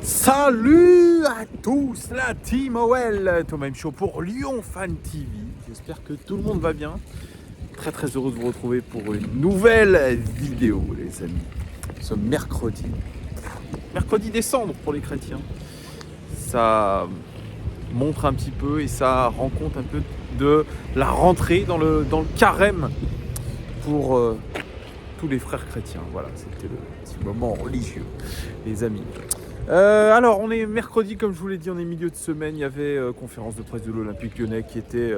Salut à tous, la team OL, Thomas Show pour Lyon Fan TV. J'espère que tout le monde va bien. Très très heureux de vous retrouver pour une nouvelle vidéo, les amis. Ce mercredi. Mercredi décembre pour les chrétiens. Ça montre un petit peu et ça rend compte un peu de la rentrée dans le carême pour tous les frères chrétiens. Voilà, c'était le petit moment religieux, les amis. Alors, on est mercredi, comme je vous l'ai dit, on est milieu de semaine. Il y avait conférence de presse de l'Olympique Lyonnais qui était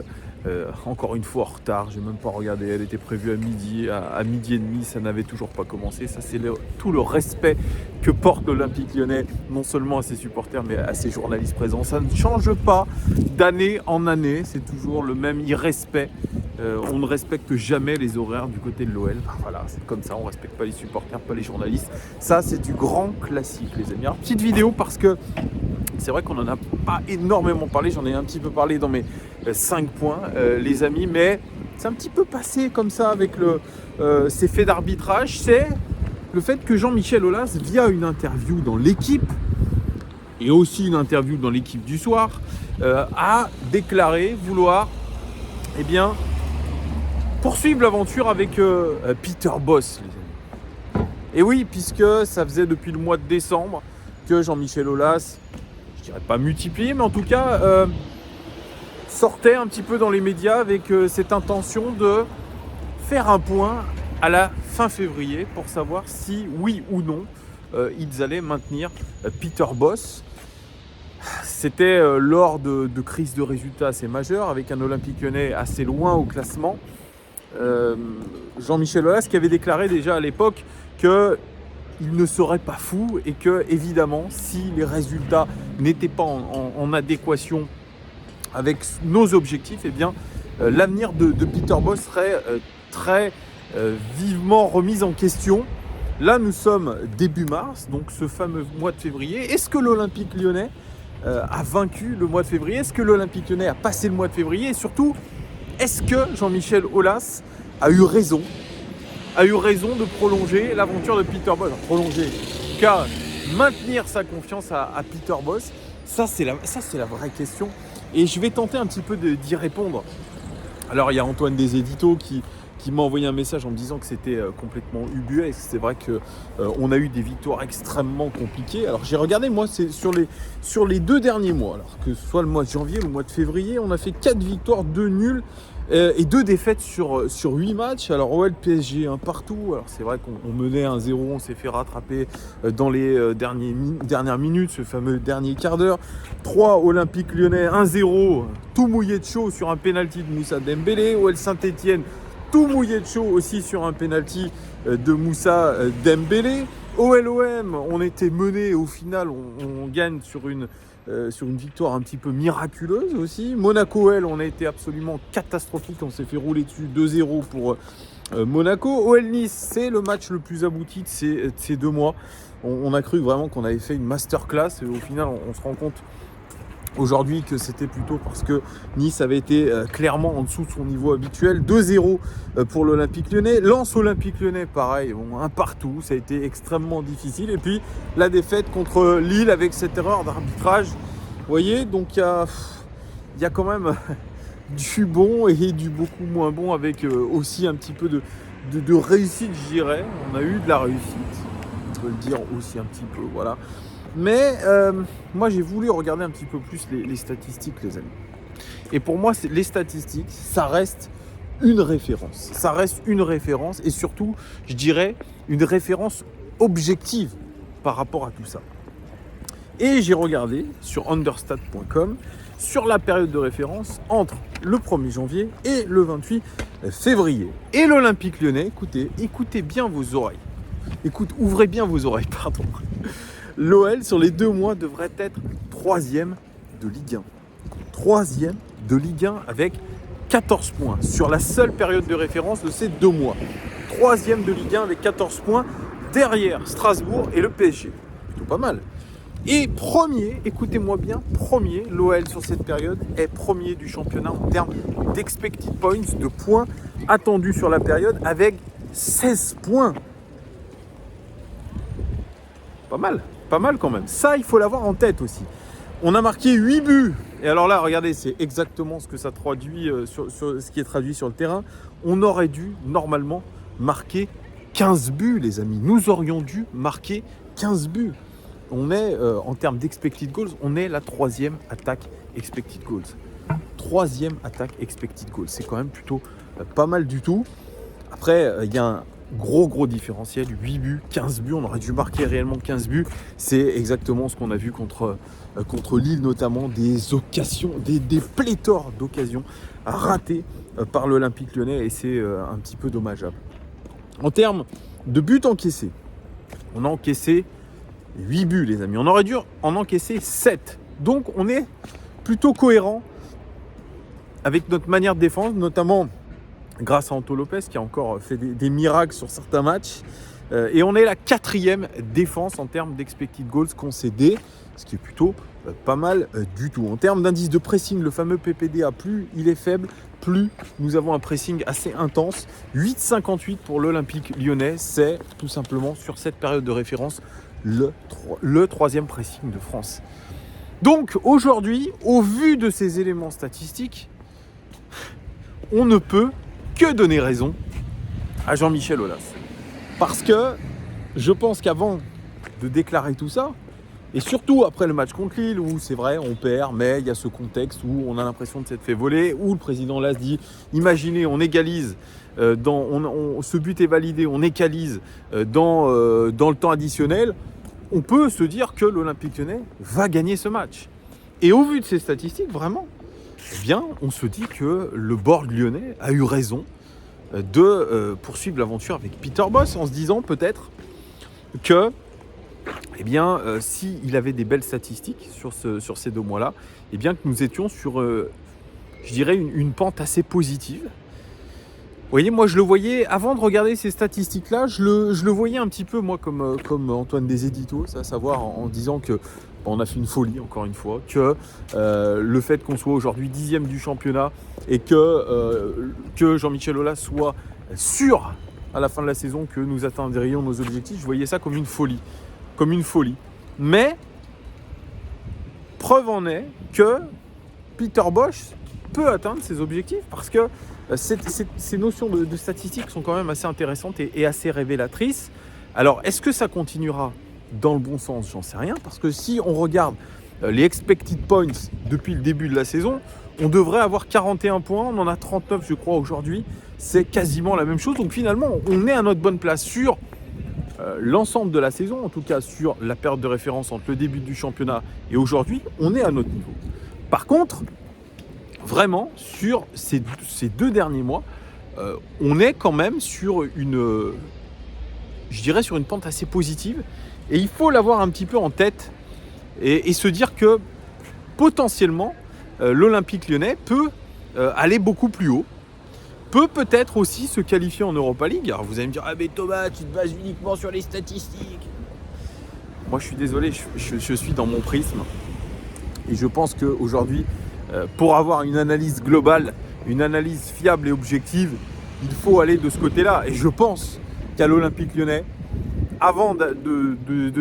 encore une fois en retard. J'ai même pas regardé. Elle était prévue à midi, à midi et demi. Ça n'avait toujours pas commencé. Ça, c'est tout le respect que porte l'Olympique Lyonnais, non seulement à ses supporters, mais à ses journalistes présents. Ça ne change pas d'année en année. C'est toujours le même irrespect. On ne respecte jamais les horaires du côté de l'OL. Voilà, c'est comme ça, on ne respecte pas les supporters, pas les journalistes. Ça, c'est du grand classique, les amis. Alors, petite vidéo parce que c'est vrai qu'on n'en a pas énormément parlé. J'en ai un petit peu parlé dans mes 5 points, les amis. Mais c'est un petit peu passé comme ça avec ces faits d'arbitrage. C'est le fait que Jean-Michel Aulas, via une interview dans l'équipe, et aussi une interview dans l'équipe du soir, a déclaré vouloir, poursuivre l'aventure avec Peter Bosz, les amis. Et oui, puisque ça faisait depuis le mois de décembre que Jean-Michel Aulas, je dirais pas multiplié, mais en tout cas sortait un petit peu dans les médias avec cette intention de faire un point à la fin février pour savoir si, oui ou non, ils allaient maintenir Peter Bosz. C'était lors de crises de résultats assez majeures, avec un Olympique Lyonnais assez loin au classement. Jean-Michel Aulas qui avait déclaré déjà à l'époque qu'il ne serait pas fou et que, évidemment, si les résultats n'étaient pas en adéquation avec nos objectifs, l'avenir de Peter Bosz serait très vivement remis en question. Là, nous sommes début mars, donc ce fameux mois de février. Est-ce que l'Olympique Lyonnais a vaincu le mois de février? Est-ce que l'Olympique Lyonnais a passé le mois de février? Et surtout, est-ce que Jean-Michel Aulas a eu raison de prolonger l'aventure de Peter Bosz? Prolonger, car maintenir sa confiance à Peter Bosz, ça c'est la vraie question. Et je vais tenter un petit peu d'y répondre. Alors il y a Antoine des Éditos qui m'a envoyé un message en me disant que c'était complètement ubuesque. C'est vrai qu'on a eu des victoires extrêmement compliquées. Alors j'ai regardé, moi, c'est sur les 2 derniers mois. Alors que ce soit le mois de janvier ou le mois de février, on a fait 4 victoires, 2 nuls et 2 défaites sur 8 matchs. Alors OL PSG, un partout. Alors c'est vrai qu'on menait 1-0, on s'est fait rattraper dans les dernières minutes, ce fameux dernier quart d'heure. 3 Olympique Lyonnais, 1-0, tout mouillé de chaud sur un pénalty de Moussa Dembélé. OL Saint-Etienne, tout mouillé de chaud aussi sur un pénalty de Moussa Dembélé. OLOM, on était mené, au final on gagne sur une victoire un petit peu miraculeuse aussi. Monaco OL, on a été absolument catastrophique, on s'est fait rouler dessus 2-0 pour Monaco. OL Nice, c'est le match le plus abouti de ces 2 mois. On a cru vraiment qu'on avait fait une masterclass et au final on se rend compte aujourd'hui que c'était plutôt parce que Nice avait été clairement en dessous de son niveau habituel. 2-0 pour l'Olympique Lyonnais. Lens Olympique Lyonnais, pareil, un partout, ça a été extrêmement difficile. Et puis la défaite contre Lille avec cette erreur d'arbitrage. Vous voyez, donc il y a quand même du bon et du beaucoup moins bon avec aussi un petit peu de réussite, je dirais. On a eu de la réussite, on peut le dire aussi un petit peu, voilà. Mais moi j'ai voulu regarder un petit peu plus les statistiques, les amis. Et pour moi, les statistiques, ça reste une référence. Ça reste une référence et surtout, je dirais, une référence objective par rapport à tout ça. Et j'ai regardé sur understat.com sur la période de référence entre le 1er janvier et le 28 février. Et l'Olympique Lyonnais, écoutez bien vos oreilles. Ouvrez bien vos oreilles, pardon. L'OL, sur les 2 mois, devrait être 3e de Ligue 1. 3e de Ligue 1 avec 14 points sur la seule période de référence de ces 2 mois. 3e de Ligue 1 avec 14 points derrière Strasbourg et le PSG. Plutôt pas mal. Et premier, écoutez-moi bien, premier, l'OL sur cette période est premier du championnat en termes d'expected points, de points attendus sur la période avec 16 points. Pas mal. pas mal quand même. Ça, il faut l'avoir en tête aussi. On a marqué 8 buts. Et alors là, regardez, c'est exactement ce que ça traduit sur ce qui est traduit sur le terrain. On aurait dû normalement marquer 15 buts, les amis. Nous aurions dû marquer 15 buts. On est, en termes d'expected goals, on est la 3e attaque expected goals. 3e attaque expected goals. C'est quand même plutôt pas mal du tout. Après, il y a un gros différentiel. 8 buts, 15 buts. On aurait dû marquer réellement 15 buts. C'est exactement ce qu'on a vu contre Lille, notamment des occasions, des pléthores d'occasions ratées par l'Olympique Lyonnais. Et c'est un petit peu dommageable. En termes de buts encaissés, on a encaissé 8 buts, les amis. On aurait dû en encaisser 7. Donc, on est plutôt cohérent avec notre manière de défendre, notamment grâce à Anto Lopez qui a encore fait des miracles sur certains matchs. Et on est la 4e défense en termes d'expected goals concédés, ce qui est plutôt pas mal du tout. En termes d'indice de pressing, le fameux PPDA, plus il est faible, plus nous avons un pressing assez intense. 8,58 pour l'Olympique Lyonnais, c'est tout simplement sur cette période de référence le 3e pressing de France. Donc aujourd'hui, au vu de ces éléments statistiques, on ne peut que donner raison à Jean-Michel Aulas. Parce que je pense qu'avant de déclarer tout ça, et surtout après le match contre Lille, où c'est vrai, on perd, mais il y a ce contexte où on a l'impression de s'être fait voler, où le président Aulas dit, imaginez, on égalise, ce but est validé, on égalise dans le temps additionnel, on peut se dire que l'Olympique Lyonnais va gagner ce match. Et au vu de ces statistiques, vraiment, eh bien, on se dit que le board lyonnais a eu raison de poursuivre l'aventure avec Peter Bosz, en se disant peut-être que, eh bien, s'il avait des belles statistiques sur ces 2 mois-là, eh bien que nous étions sur, je dirais, une pente assez positive. Vous voyez, moi je le voyais, avant de regarder ces statistiques-là, je le voyais un petit peu, moi, comme Antoine des Éditos, à savoir en disant que on a fait une folie, encore une fois, que le fait qu'on soit aujourd'hui 10e du championnat et que Jean-Michel Aulas soit sûr à la fin de la saison que nous atteindrions nos objectifs, je voyais ça comme une folie. Mais, preuve en est que Peter Bosz peut atteindre ses objectifs parce que ces notions de statistiques sont quand même assez intéressantes et assez révélatrices. Alors, est-ce que ça continuera dans le bon sens? J'en sais rien, parce que si on regarde les expected points depuis le début de la saison, on devrait avoir 41 points, on en a 39 je crois aujourd'hui, c'est quasiment la même chose. Donc finalement, on est à notre bonne place sur l'ensemble de la saison, en tout cas sur la période de référence entre le début du championnat et aujourd'hui, on est à notre niveau. Par contre, vraiment, sur ces 2 derniers mois, on est quand même sur une pente assez positive. Et il faut l'avoir un petit peu en tête et se dire que potentiellement, l'Olympique Lyonnais peut aller beaucoup plus haut, peut-être aussi se qualifier en Europa League. Alors vous allez me dire, ah mais Thomas, tu te bases uniquement sur les statistiques. Moi je suis désolé, je suis dans mon prisme. Et je pense qu'aujourd'hui, pour avoir une analyse globale, une analyse fiable et objective, il faut aller de ce côté-là. Et je pense qu'à l'Olympique Lyonnais, avant de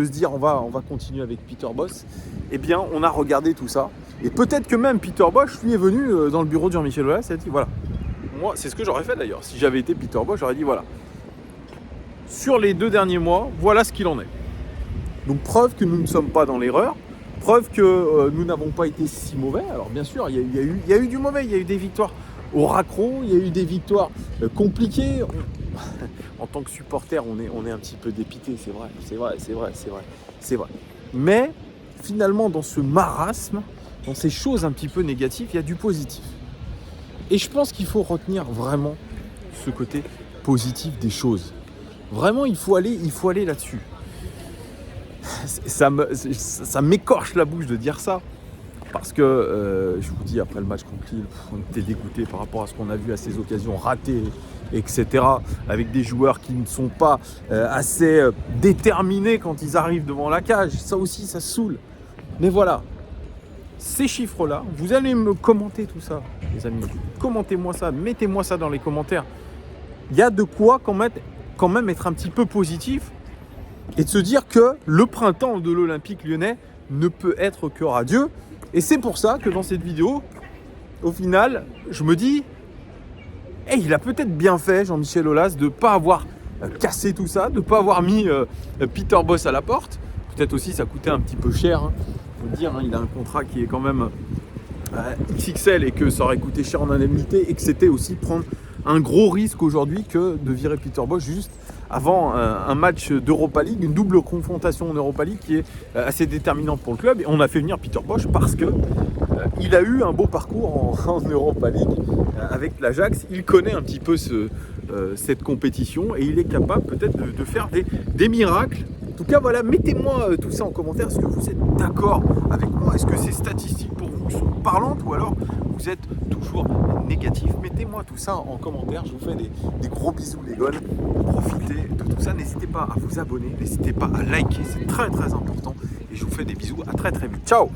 se dire on va continuer avec Peter Bosz, eh bien on a regardé tout ça. Et peut-être que même Peter Bosz lui est venu dans le bureau de Jean-Michel Aulas et a dit voilà. Moi, c'est ce que j'aurais fait d'ailleurs. Si j'avais été Peter Bosz, j'aurais dit voilà. Sur les 2 derniers mois, voilà ce qu'il en est. Donc preuve que nous ne sommes pas dans l'erreur. Preuve que nous n'avons pas été si mauvais. Alors bien sûr, il y a eu du mauvais. Il y a eu des victoires au raccro. Il y a eu des victoires compliquées. En tant que supporter, on est un petit peu dépité. C'est vrai. Mais finalement, dans ce marasme, dans ces choses un petit peu négatives, il y a du positif. Et je pense qu'il faut retenir vraiment ce côté positif des choses. Vraiment, il faut aller là-dessus. Ça m'écorche la bouche de dire ça. Parce que, je vous dis, après le match contre Lille, on était dégoûtés par rapport à ce qu'on a vu à ces occasions ratées, etc. Avec des joueurs qui ne sont pas assez déterminés quand ils arrivent devant la cage. Ça aussi, ça saoule. Mais voilà, ces chiffres-là, vous allez me commenter tout ça, les amis. Commentez-moi ça, mettez-moi ça dans les commentaires. Il y a de quoi quand même être un petit peu positif et de se dire que le printemps de l'Olympique lyonnais ne peut être que radieux. Et c'est pour ça que dans cette vidéo, au final, je me dis, hey, il a peut-être bien fait, Jean-Michel Aulas, de ne pas avoir cassé tout ça, de ne pas avoir mis Peter Bosz à la porte. Peut-être aussi ça coûtait un petit peu cher, hein. Faut dire, hein, il a un contrat qui est quand même XXL et que ça aurait coûté cher en indemnité et que c'était aussi prendre un gros risque aujourd'hui que de virer Peter Bosz juste avant un match d'Europa League, une double confrontation en Europa League qui est assez déterminante pour le club. Et on a fait venir Peter Bosz parce que il a eu un beau parcours en Europa League avec l'Ajax. Il connaît un petit peu cette compétition et il est capable peut-être de faire des miracles. En tout cas, voilà, mettez-moi tout ça en commentaire. Est-ce que vous êtes d'accord avec moi? Est-ce que ces statistiques pour vous sont parlantes ou alors vous êtes toujours négatif? Mettez-moi tout ça en commentaire. Je vous fais des gros bisous les gars. Profitez de tout ça. N'hésitez pas à vous abonner. N'hésitez pas à liker. C'est très très important. Et je vous fais des bisous. À très très vite. Ciao!